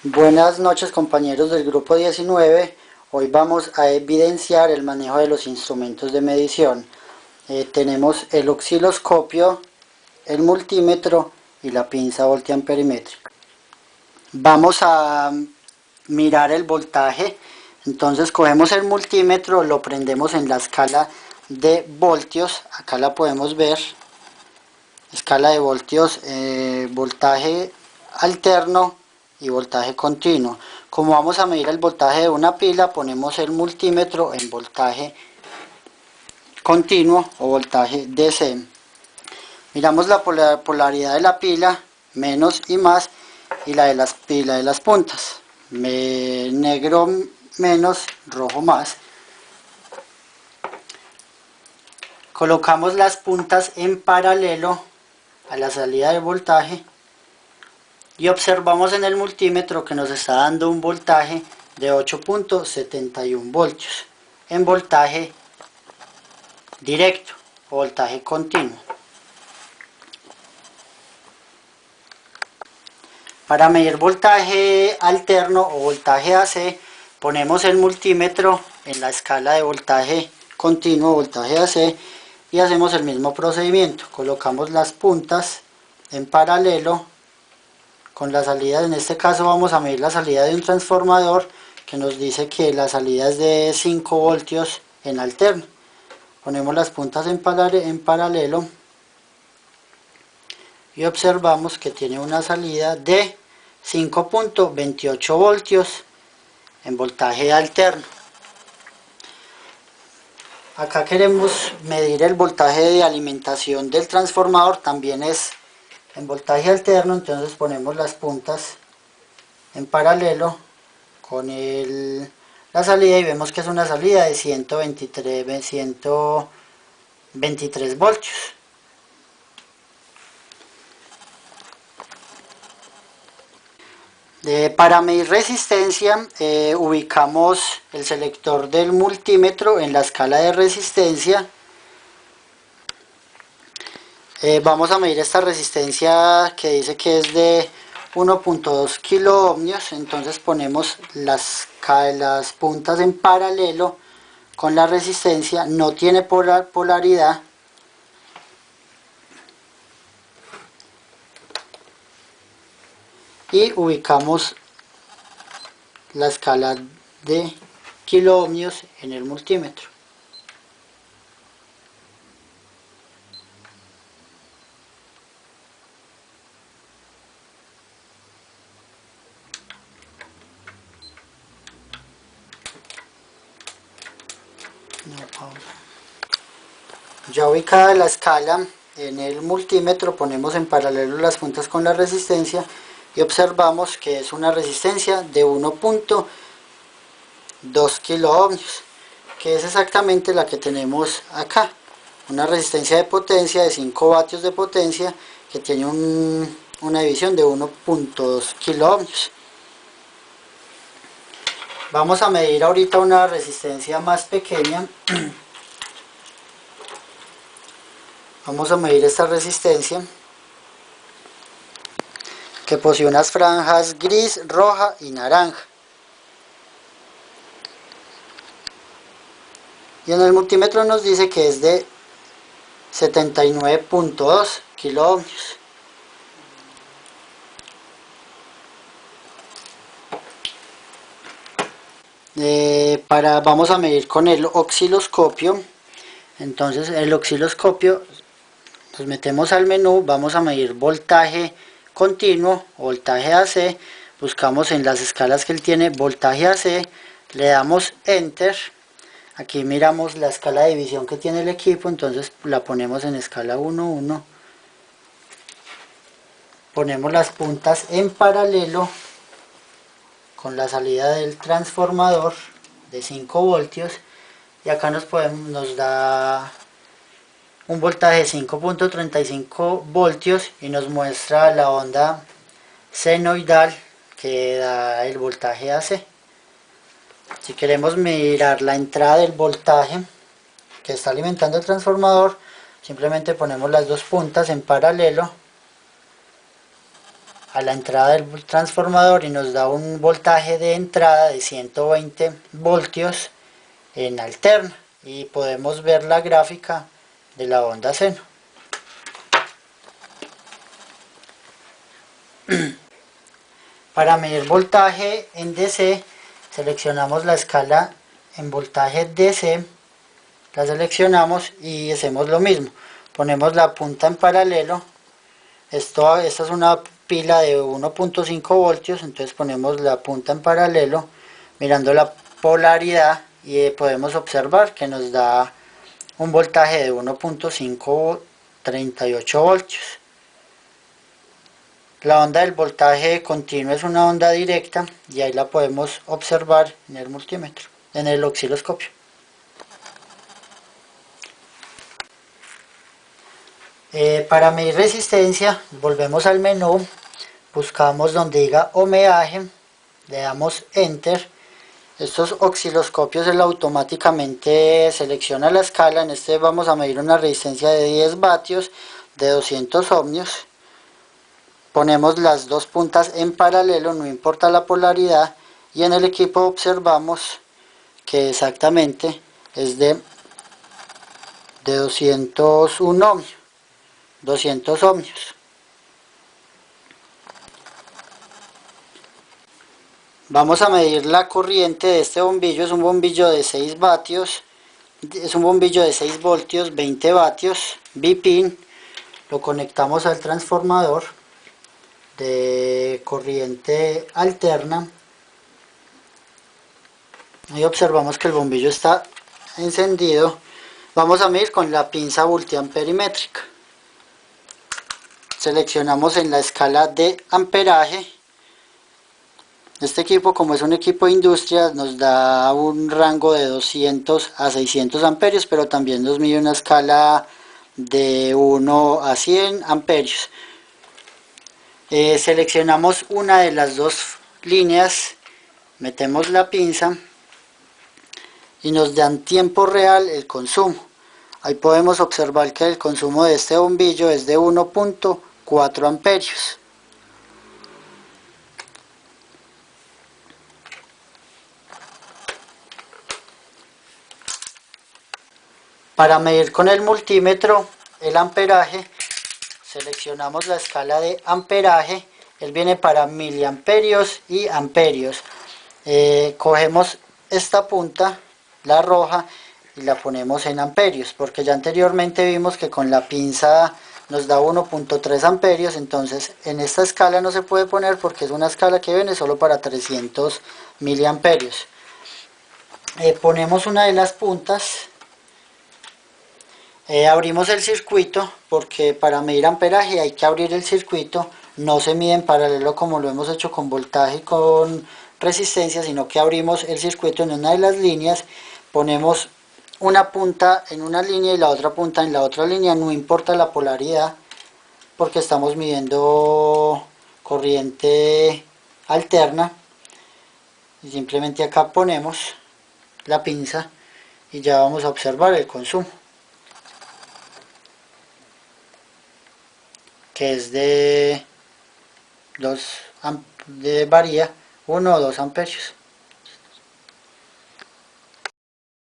Buenas noches compañeros del grupo 19. Hoy vamos a evidenciar el manejo de los instrumentos de medición. Tenemos el osciloscopio, el multímetro y la pinza voltiamperimétrica. Vamos a mirar el voltaje. Entonces cogemos el multímetro, lo prendemos en la escala de voltios. Acá la podemos ver. Escala de voltios, voltaje alterno y voltaje continuo. Como vamos a medir el voltaje de una pila, ponemos el multímetro en voltaje continuo o voltaje DC. Miramos la polaridad de la pila, menos y más, y la de las puntas. Negro menos, rojo más. Colocamos las puntas en paralelo a la salida del voltaje y observamos en el multímetro que nos está dando un voltaje de 8.71 voltios en voltaje directo o voltaje continuo. Para medir voltaje alterno o voltaje AC, ponemos el multímetro en la escala de voltaje continuo o voltaje AC y hacemos el mismo procedimiento. Colocamos las puntas en paralelo con la salida. En este caso vamos a medir la salida de un transformador que nos dice que la salida es de 5 voltios en alterno. Ponemos las puntas en paralelo y observamos que tiene una salida de 5.28 voltios en voltaje alterno. Acá queremos medir el voltaje de alimentación del transformador, también es en voltaje alterno, entonces ponemos las puntas en paralelo con la salida y vemos que es una salida de 123 voltios. Para medir resistencia, ubicamos el selector del multímetro en la escala de resistencia. Vamos a medir esta resistencia que dice que es de 1.2 kilo ohmios, entonces ponemos las puntas en paralelo con la resistencia, no tiene polaridad. Y ubicamos la escala de kilo ohmios en el multímetro. Ya ubicada la escala en el multímetro, ponemos en paralelo las puntas con la resistencia y observamos que es una resistencia de 1.2 kilo ohmios, que es exactamente la que tenemos acá, una resistencia de potencia de 5 vatios de potencia que tiene una división de 1.2 kilo ohmios. Vamos a medir ahorita una resistencia más pequeña. Vamos a medir esta resistencia que posee unas franjas gris, roja y naranja. Y en el multímetro nos dice que es de 79.2 kilo ohmios. Vamos a medir con el osciloscopio. Entonces el osciloscopio, nos metemos al menú, vamos a medir voltaje continuo, voltaje AC, buscamos en las escalas que él tiene voltaje AC, le damos enter, aquí miramos la escala de división que tiene el equipo, entonces la ponemos en escala 1.1, ponemos las puntas en paralelo con la salida del transformador de 5 voltios y acá nos da un voltaje de 5.35 voltios y nos muestra la onda senoidal que da el voltaje AC. Si queremos mirar la entrada del voltaje que está alimentando el transformador, simplemente ponemos las dos puntas en paralelo a la entrada del transformador y nos da un voltaje de entrada de 120 voltios en alterna, y podemos ver la gráfica de la onda seno. Para medir voltaje en DC, seleccionamos la escala en voltaje DC, la seleccionamos y hacemos lo mismo. Ponemos la punta en paralelo. Esta es una pila de 1.5 voltios, entonces ponemos la punta en paralelo mirando la polaridad y podemos observar que nos da un voltaje de 1.538 voltios. La onda del voltaje continuo es una onda directa y ahí la podemos observar en el multímetro, en el osciloscopio. Para medir resistencia, volvemos al menú, buscamos donde diga ohmiaje, le damos enter. Estos osciloscopios él automáticamente selecciona la escala. En este vamos a medir una resistencia de 10 vatios de 200 ohmios. Ponemos las dos puntas en paralelo, no importa la polaridad, y en el equipo observamos que exactamente es de 201 ohmios, 200 ohmios. Vamos a medir la corriente de este bombillo. Es un bombillo de 6 vatios, es un bombillo de 6 voltios, 20 vatios, bipin. Lo conectamos al transformador de corriente alterna y observamos que el bombillo está encendido. Vamos a medir con la pinza multiamperimétrica. Seleccionamos en la escala de amperaje. Este equipo, como es un equipo de industria, nos da un rango de 200 a 600 amperios, pero también nos mide una escala de 1 a 100 amperios. Seleccionamos una de las dos líneas, metemos la pinza y nos da en tiempo real el consumo. Ahí podemos observar que el consumo de este bombillo es de 1.4 amperios. Para medir con el multímetro el amperaje, seleccionamos la escala de amperaje. Él viene para miliamperios y amperios. Cogemos esta punta, la roja, y la ponemos en amperios, porque ya anteriormente vimos que con la pinza nos da 1.3 amperios. Entonces en esta escala no se puede poner porque es una escala que viene solo para 300 miliamperios. Ponemos una de las puntas. Abrimos el circuito, porque para medir amperaje hay que abrir el circuito. No se mide en paralelo como lo hemos hecho con voltaje y con resistencia, sino que abrimos el circuito en una de las líneas, ponemos una punta en una línea y la otra punta en la otra línea, no importa la polaridad, porque estamos midiendo corriente alterna. Y simplemente acá ponemos la pinza y ya vamos a observar el consumo, que es de varía 1 o 2 amperios.